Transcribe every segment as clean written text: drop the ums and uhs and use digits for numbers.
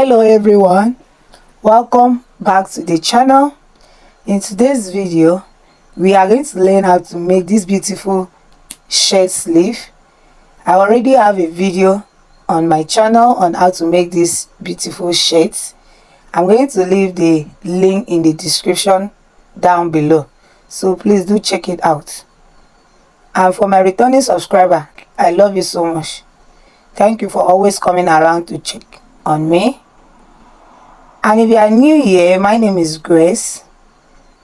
Hello everyone, welcome back to the channel. In today's video we are going to learn how to make this beautiful shirt sleeve. I already have a video on my channel on how to make this beautiful shirt. I'm going to leave the link in the description down below, so please do check it out. And for my returning subscriber, I love you so much. Thank you for always coming around to check on me. And if you are new here, my name is Grace.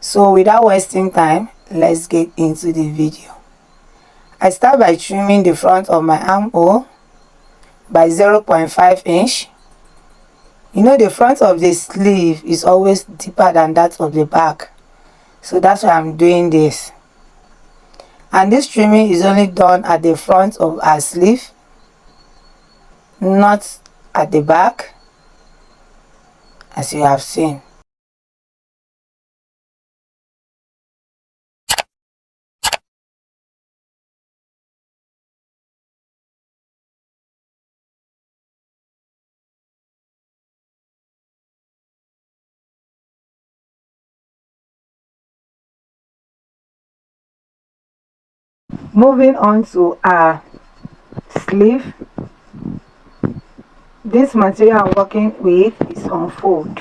So without wasting time, let's get into the video. I start by trimming the front of my armhole by 0.5 inch. You know, the front of the sleeve is always deeper than that of the back, so that's why I'm doing this. And this trimming is only done at the front of our sleeve, not at the back, as you have seen. Moving on to our sleeve, this material I'm working with is unfold.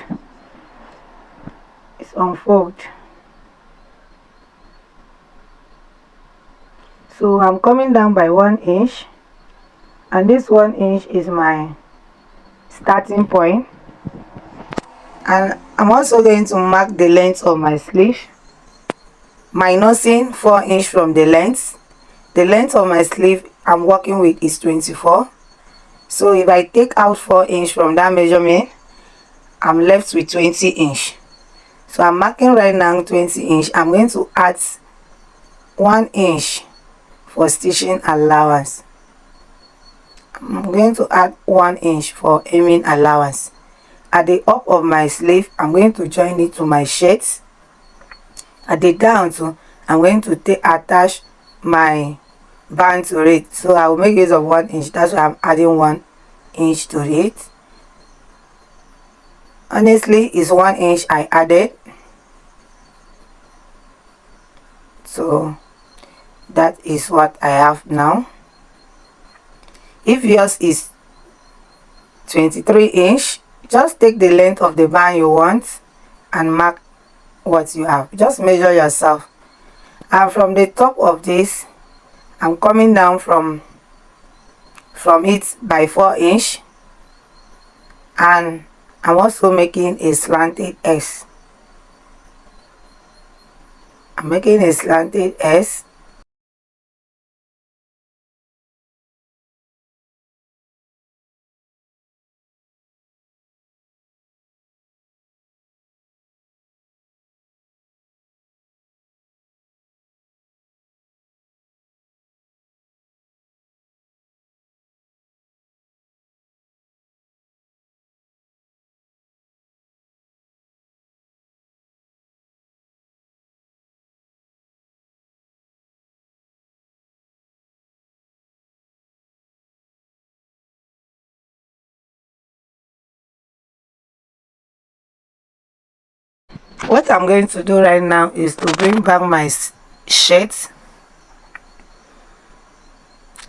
So I'm coming down by 1 inch, and this 1 inch is my starting point. And I'm also going to mark the length of my sleeve, minusing 4 inch from the length. The length of my sleeve I'm working with is 24. So if I take out 4 inch from that measurement, I'm left with 20 inch. So I'm marking right now 20 inch. I'm going to add 1 inch for stitching allowance. I'm going to add 1 inch for hemming allowance. At the up of my sleeve, I'm going to join it to my shirt. At the down too, I'm going to attach my band to it. So I will make use of 1 inch. That's why I'm adding 1 inch to it. Honestly, it's 1 inch I added. So that is what I have now. If yours is 23 inch, just take the length of the band you want and mark what you have. Just measure yourself. And from the top of this, I'm coming down from it by 4 inch, and I'm also making a slanted S. I'm making a slanted S. What I'm going to do right now is to bring back my shirt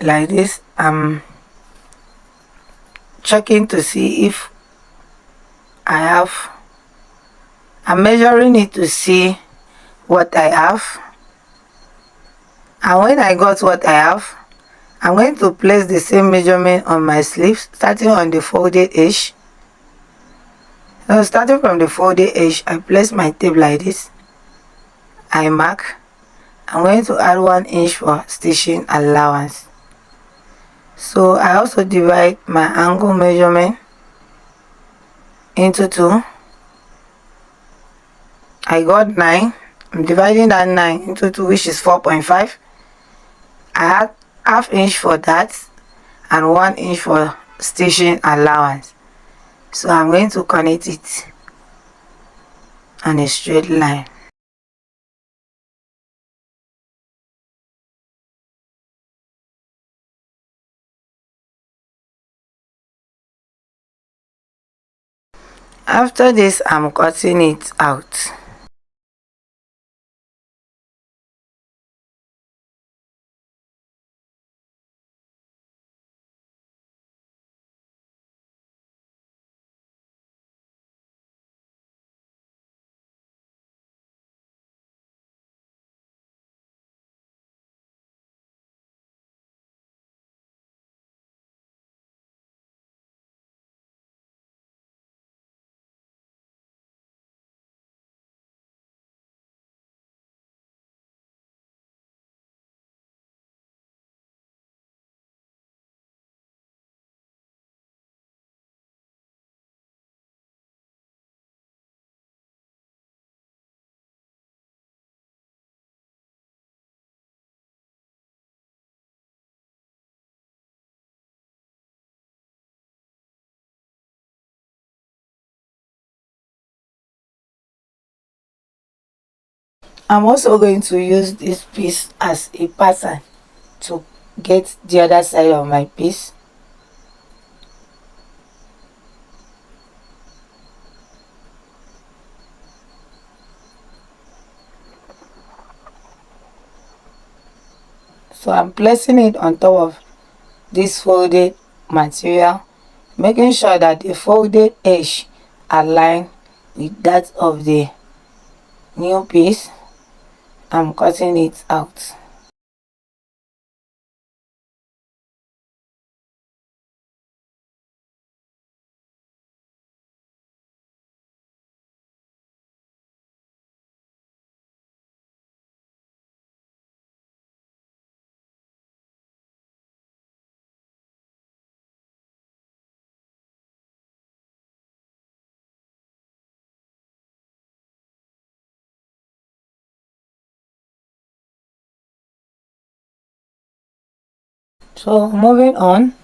like this. I'm checking to see if I'm measuring it to see what I have. And when I got what I have, I'm going to place the same measurement on my sleeve, starting on the folded edge. So starting from the folded edge, I place my tape like this. I mark. I'm going to add 1 inch for stitching allowance. So I also divide my angle measurement into 2. I got 9. I'm dividing that 9 into 2, which is 4.5. I had ½ inch for that and 1 inch for stitching allowance. So I'm going to connect it on a straight line. After this, I'm cutting it out. I'm also going to use this piece as a pattern to get the other side of my piece. So I'm placing it on top of this folded material, making sure that the folded edge align with that of the new piece. I'm cutting it out. So moving on,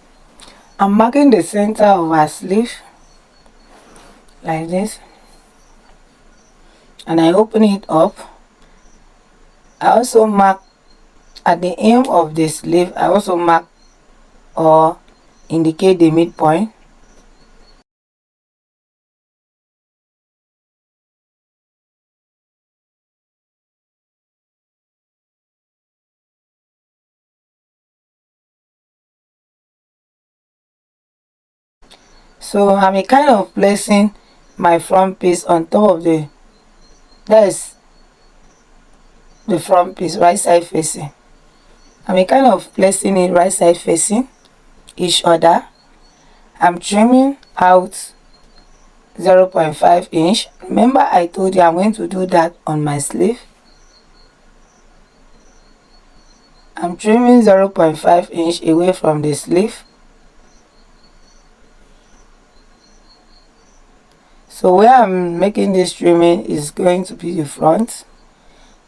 I'm marking the center of our sleeve like this, and I open it up. I also mark at the hem of the sleeve. I also mark or indicate the midpoint. So I'm kind of placing my front piece on top of that is the front piece, right side facing. I'm kind of placing it right side facing each other. I'm trimming out 0.5 inch. Remember I told you I'm going to do that on my sleeve. I'm trimming 0.5 inch away from the sleeve. So where I'm making this trimming is going to be the front,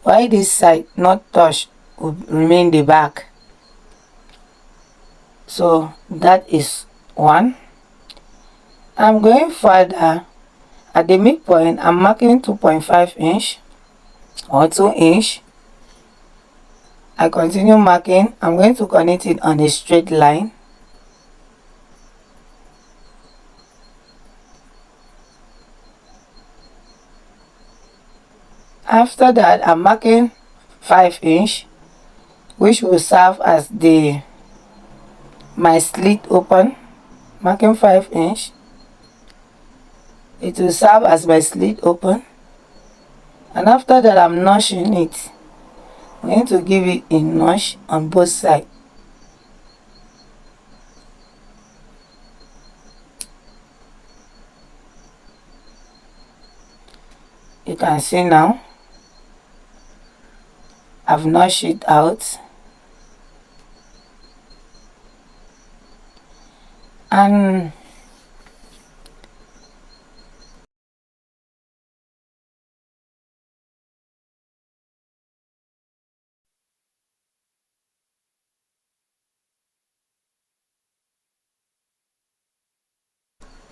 while this side not touched will remain the back. So that is one. I'm going further. At the midpoint, I'm marking 2.5 inch or 2 inch. I continue marking. I'm going to connect it on a straight line. After that, I'm marking 5 inch, which will serve as my slit open. Marking 5 inch. It will serve as my slit open. And after that, I'm notching it. I'm going to give it a notch on both sides. You can see now I've notched it out, and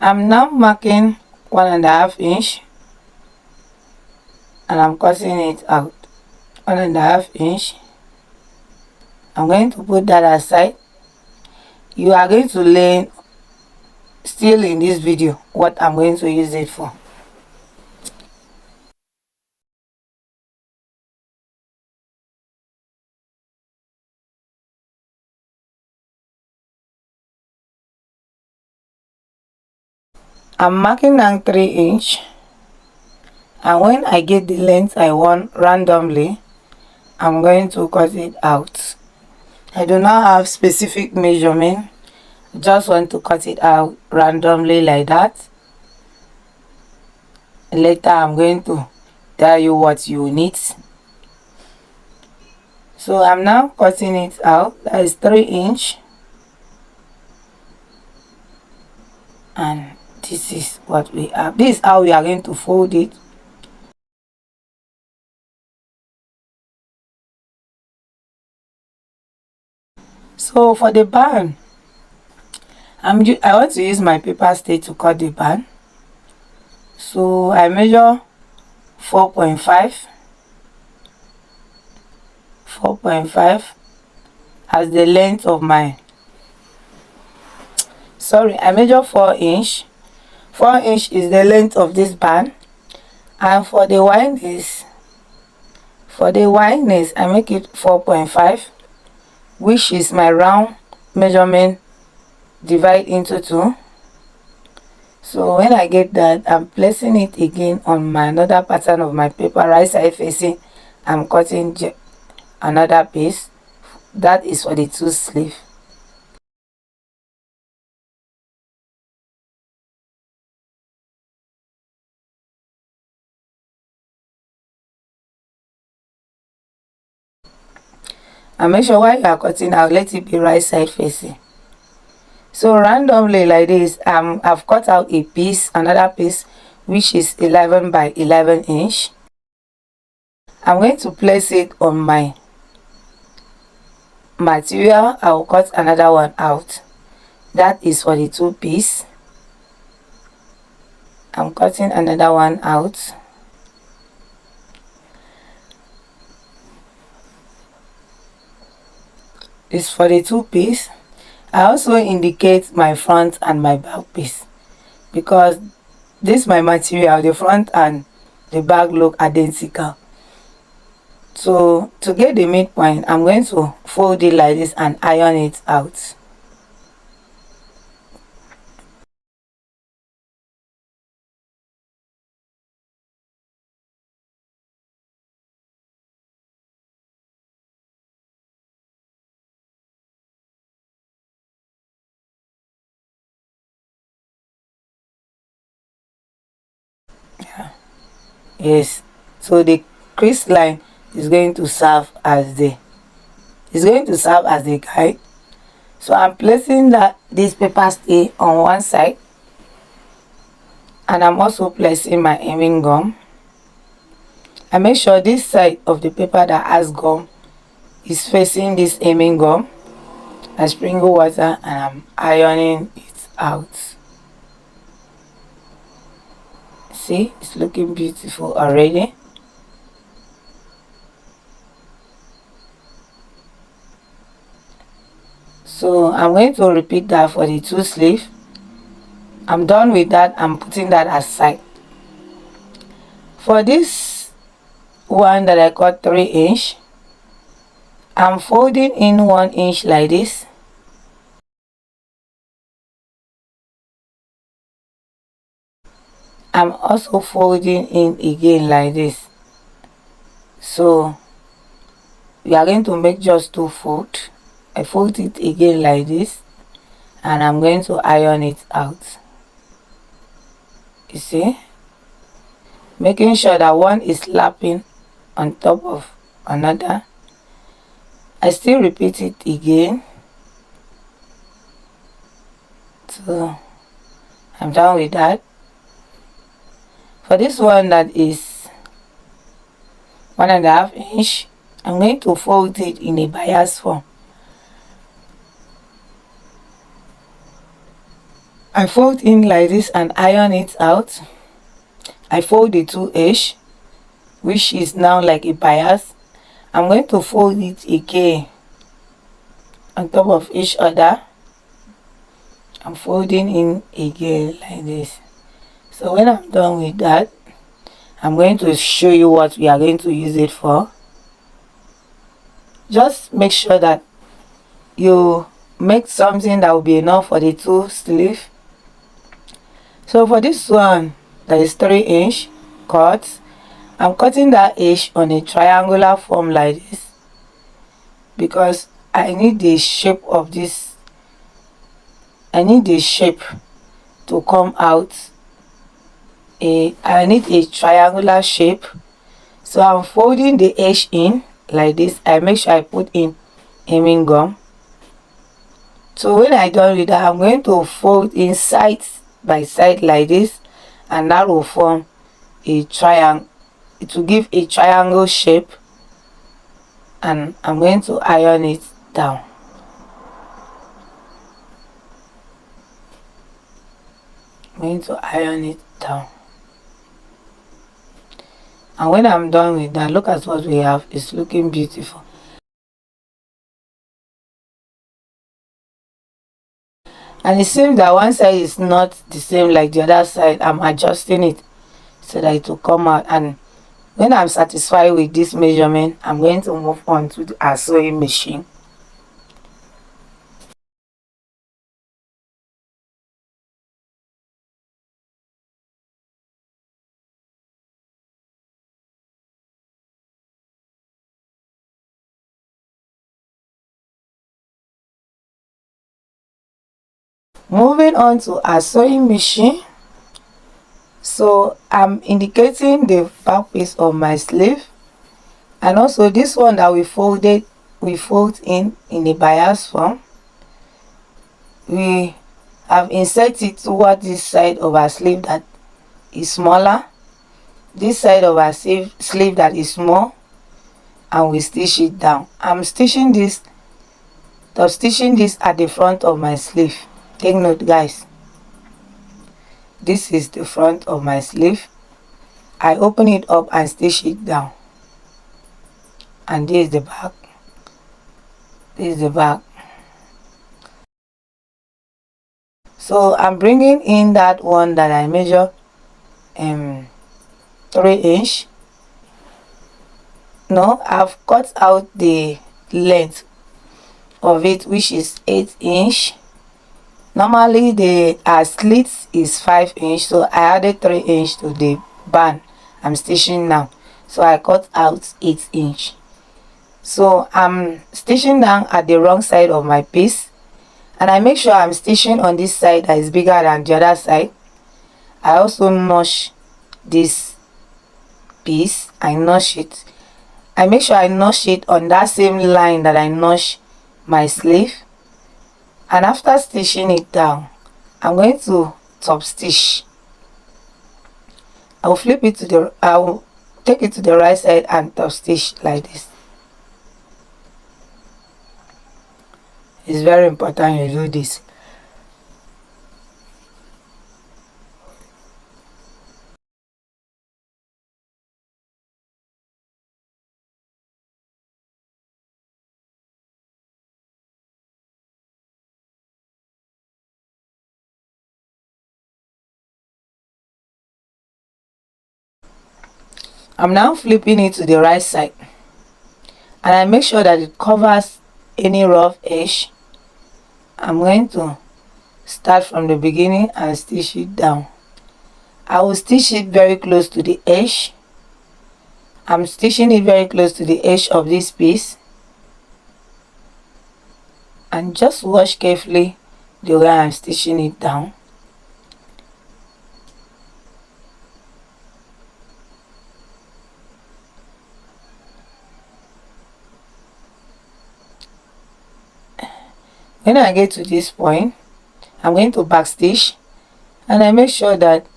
I'm now marking 1.5 inch, and I'm cutting it out. 1.5 inch. I'm going to put that aside. You are going to lay still in this video what I'm going to use it for. I'm marking down 3 inch, and when I get the length I want randomly, I'm going to cut it out. I do not have specific measurement, just want to cut it out randomly like that. Later I'm going to tell you what you need. So I'm now cutting it out. That is 3 inch, and this is what we have. This is how we are going to fold it. So for the band, I want to use my paper stitch to cut the band. So I measure 4.5 as the length of my, sorry, I measure 4 inch. 4 inch is the length of this band, and for the wideness I make it 4.5, which is my round measurement divide into 2. So when I get that, I'm placing it again on my another pattern of my paper, right side facing. I'm cutting another piece. That is for the 2 sleeve. And make sure while you are cutting out, let it be right side facing. So randomly like this, I've cut out a piece, another piece, which is 11 by 11 inch. I'm going to place it on my material. I will cut another one out. That is for the 2 piece. I'm cutting another one out. It's for the 2 piece. I also indicate my front and my back piece, because this my material, the front and the back look identical. So to get the midpoint, I'm going to fold it like this and iron it out. Yes, so the crease line is going to serve as the guide. So I'm placing this paper stay on one side, and I'm also placing my hemming gum. I make sure this side of the paper that has gum is facing this hemming gum. I sprinkle water and I'm ironing it out. See, it's looking beautiful already. So I'm going to repeat that for the 2 sleeve. I'm done with that. I'm putting that aside. For this one that I cut 3 inch, I'm folding in 1 inch like this. I'm also folding in again like this. So we are going to make just 2 folds. I fold it again like this, and I'm going to iron it out. You see, making sure that one is lapping on top of another. I still repeat it again. So I'm done with that. For this one that is 1.5 inch, I'm going to fold it in a bias form. I fold in like this and iron it out. I fold the 2 edge, which is now like a bias. I'm going to fold it again on top of each other I'm folding in again like this. So when I'm done with that, I'm going to show you what we are going to use it for. Just make sure that you make something that will be enough for the two sleeve. So for this one, that is 3-inch cut, I'm cutting that edge on a triangular form like this because I need the shape of this. I need the shape to come out. I need a triangular shape. So I'm folding the edge in like this. I make sure I put in hemming gum. So when I done with that, I'm going to fold in side by side like this, and that will form a triangle. It will give a triangle shape, and I'm going to iron it down. I'm going to iron it down. And when I'm done with that, look at what we have. It's looking beautiful. And it seems that one side is not the same like the other side. I'm adjusting it so that it will come out. And when I'm satisfied with this measurement, I'm going to move on to our sewing machine. Moving on to our sewing machine. So I'm indicating the back piece of my sleeve, and also this one that we fold in a bias form. We have inserted toward this side of our sleeve that is smaller, this side of our sleeve that is small, and we stitch it down. I'm stitching this at the front of my sleeve. Take note, guys. This is the front of my sleeve. I open it up and stitch it down, and this is the back. This is the back. So I'm bringing in that one that I measure 3-inch. No, I've cut out the length of it, which is 8-inch. Normally the slit is 5-inch, so I added 3-inch to the band I'm stitching now. So I cut out 8-inch. So I'm stitching down at the wrong side of my piece, and I make sure I'm stitching on this side that is bigger than the other side. I also notch this piece. I notch it. I make sure I notch it on that same line that I notch my sleeve. And after stitching it down, I'm going to top stitch. I will take it to the right side and top stitch like this. It's very important you do this. I'm now flipping it to the right side, and I make sure that it covers any rough edge. I'm going to start from the beginning and stitch it down. I will stitch it very close to the edge. I'm stitching it very close to the edge of this piece, and just watch carefully the way I'm stitching it down. When I get to this point, I'm going to back stitch, and I make sure that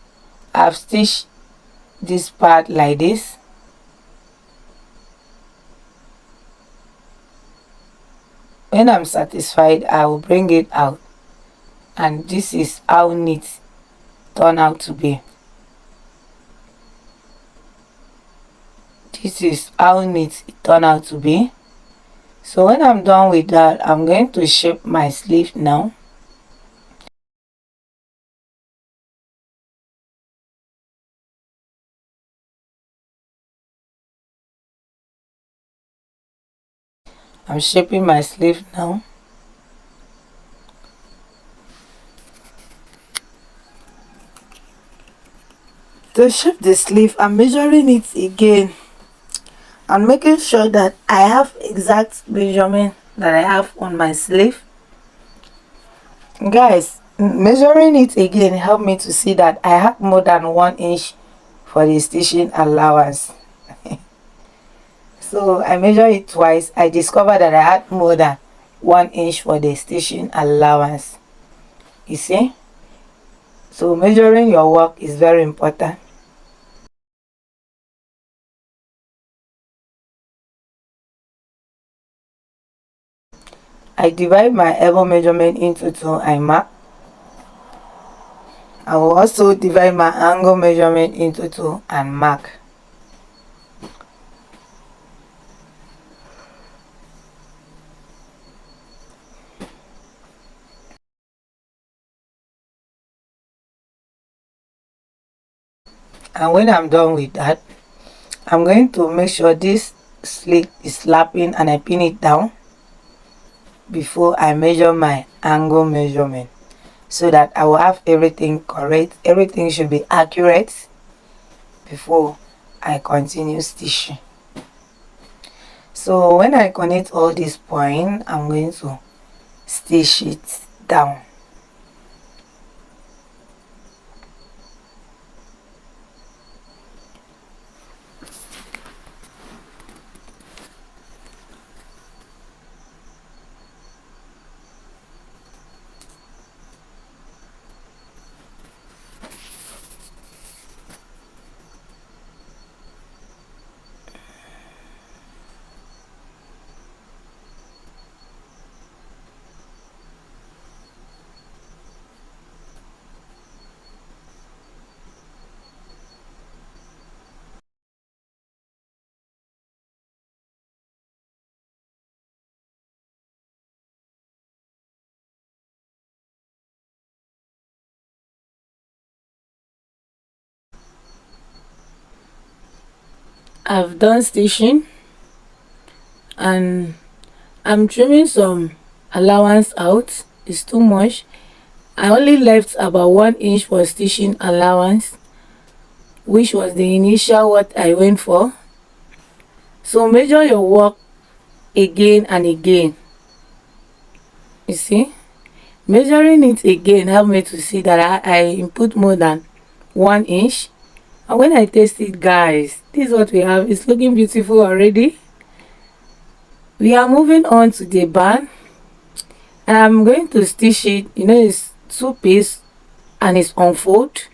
I've stitched this part like this. When I'm satisfied, I will bring it out, and this is how neat it turned out to be. This is how neat it turned out to be. So when I'm done with that, I'm going to shape my sleeve now. I'm shaping my sleeve now. To shape the sleeve, I'm measuring it again. I'm making sure that I have exact measurement that I have on my sleeve. Guys, measuring it again helped me to see that I have more than 1 inch for the stitching allowance. So I measured it twice. I discovered that I had more than 1 inch for the stitching allowance. You see? So measuring your work is very important. I divide my elbow measurement into two. I mark. I will also divide my angle measurement into two and mark. And when I'm done with that, I'm going to make sure this slit is slapping and I pin it down before I measure my angle measurement, so that I will have everything correct. Everything should be accurate before I continue stitching. So when I connect all these points, I'm going to stitch it down. I've done stitching and I'm trimming some allowance out. It's too much. I only left about 1 inch for stitching allowance, which was the initial what I went for. So measure your work again and again. You see, measuring it again helped me to see that I input more than 1 inch. And when I test it, guys, this is what we have. It's looking beautiful already. We are moving on to the band, and I'm going to stitch it. You know, it's 2 piece and it's unfold.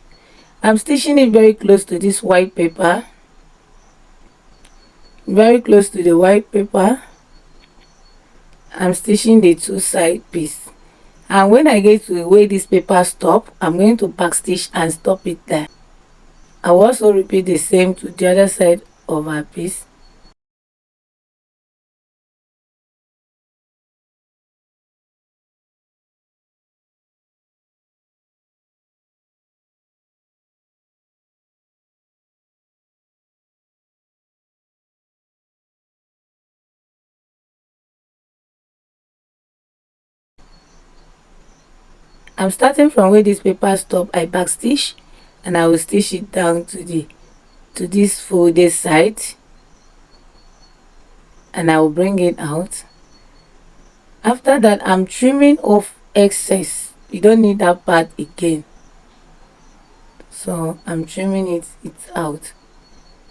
I'm stitching it very close to this white paper, very close to the white paper. I'm stitching the 2 side piece, and when I get to where this paper stop, I'm going to back stitch and stop it there. I will also repeat the same to the other side of our piece. I'm starting from where this paper stop. I back stitch and I will stitch it down to this folded side, and I will bring it out. After that, I'm trimming off excess. You don't need that part again, so I'm trimming it out.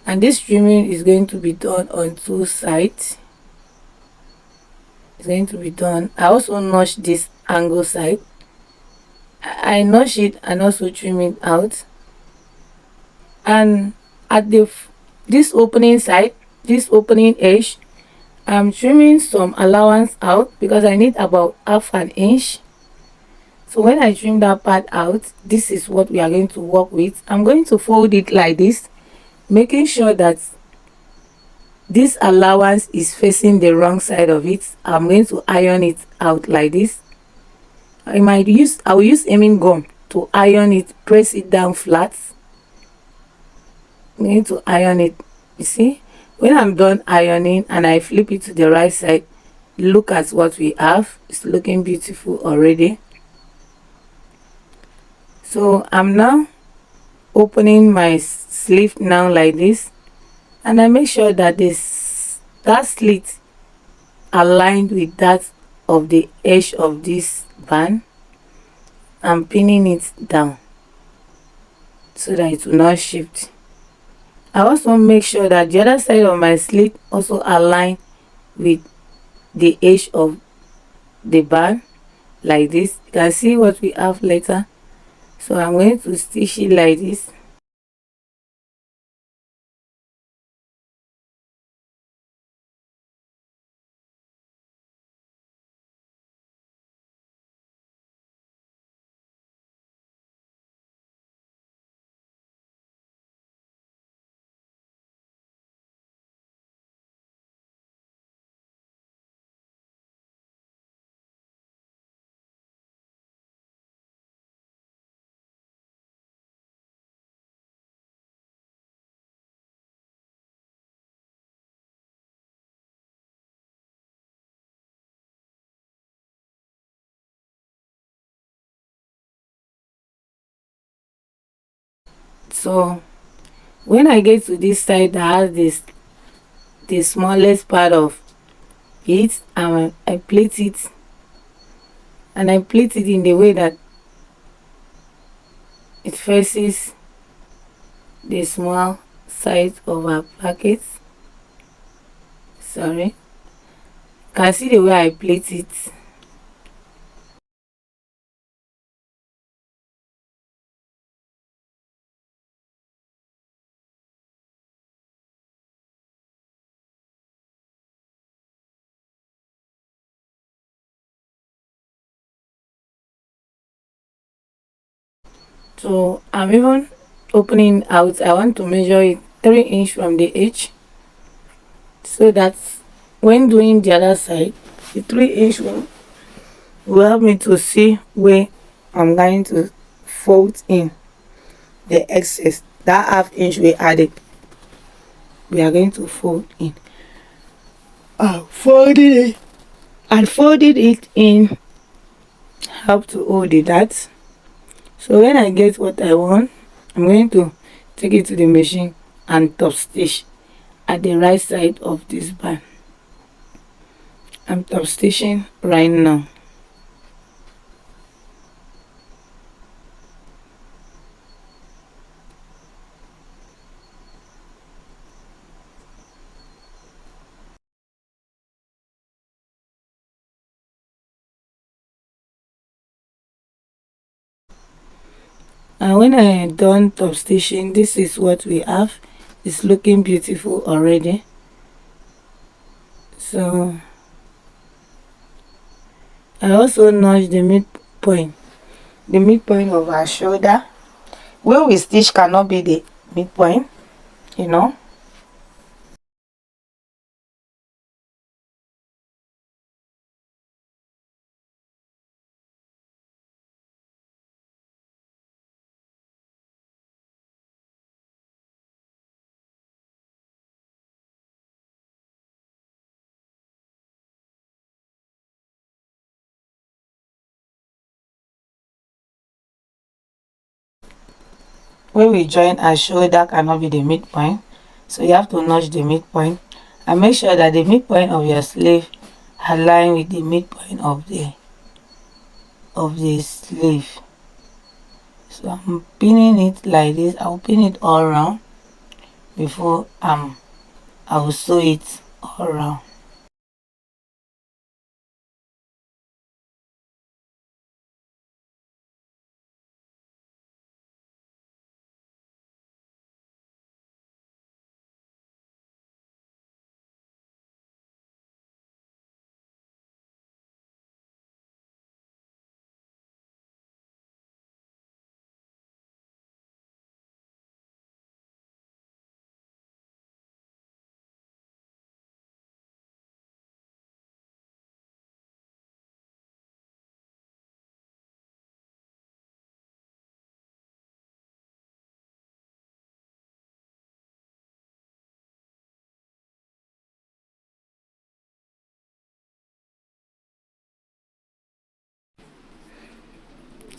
And this trimming is going to be done on 2 sides. It's going to be done. I also notch this angle side. I notch it and also trim it out. And at this opening side, this opening edge, I'm trimming some allowance out because I need about half an inch. So when I trim that part out, this is what we are going to work with. I'm going to fold it like this, making sure that this allowance is facing the wrong side of it. I'm going to iron it out like this. I will use hemming gum to iron it, press it down flat. I'm going to iron it. You see, when I'm done ironing and I flip it to the right side, look at what we have. It's looking beautiful already. So I'm now opening my sleeve now like this, and I make sure that that slit aligned with that of the edge of this band. I'm pinning it down so that it will not shift. I also make sure that the other side of my slit also align with the edge of the band like this. You can see what we have later. So I'm going to stitch it like this. So when I get to this side that has the smallest part of it, I plait it, and I plait it in the way that it faces the small side of our placket. Sorry, can see the way I plait it. So I'm even opening out. I want to measure it 3 inch from the edge, so that when doing the other side, the 3 inch one will help me to see where I'm going to fold in the excess. That ½ inch we added, we are going to fold in. Folded it and folded it in help to hold it that. So when I get what I want, I'm going to take it to the machine and top stitch at the right side of this band. I'm top stitching right now. And when I am done top stitching, this is what we have. It's looking beautiful already. So I also notch the midpoint. The midpoint of our shoulder. Where we stitch cannot be the midpoint, you know. Where we join our shoulder cannot be the midpoint, so you have to notch the midpoint and make sure that the midpoint of your sleeve align with the midpoint of the sleeve. So I'm pinning it like this. I'll pin it all around before I will sew it all around.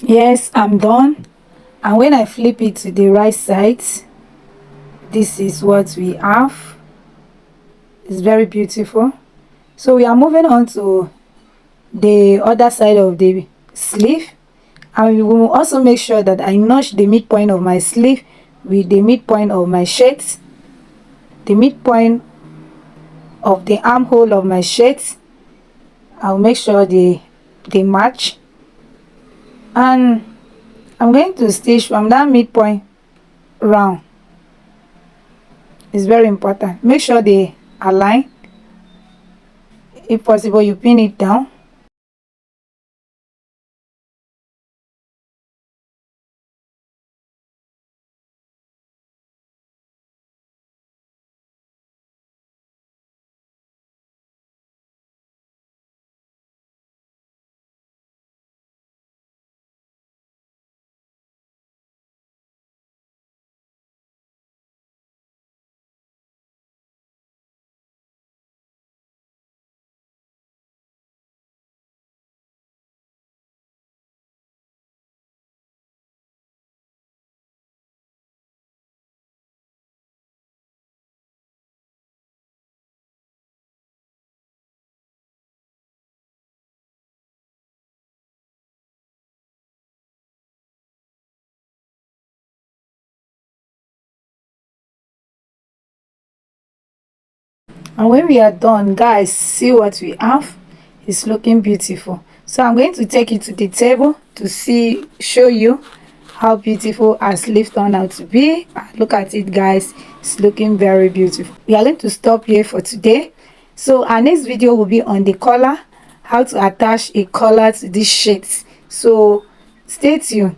Yes, I'm done. And when I flip it to the right side, this is what we have. It's very beautiful. So we are moving on to the other side of the sleeve, and we will also make sure that I notch the midpoint of my sleeve with the midpoint of my shirt, the midpoint of the armhole of my shirt. I'll make sure they match, and I'm going to stitch from that midpoint round. It's very important. Make sure they align. If possible, you pin it down. And when we are done, guys, see what we have. It's looking beautiful. So I'm going to take it to the table to show you how beautiful our sleeve turned out to be. Look at it, guys. It's looking very beautiful. We are going to stop here for today. So our next video will be on the collar, how to attach a collar to this shirt. So stay tuned.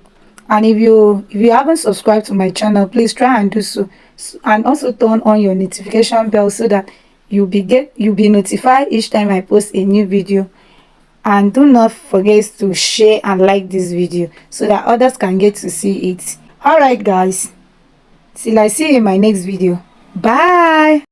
And if you haven't subscribed to my channel, please try and do so. And also turn on your notification bell so that you'll be notified each time I post a new video. And do not forget to share and like this video so that others can get to see it. All right, guys, till I see you in my next video. Bye.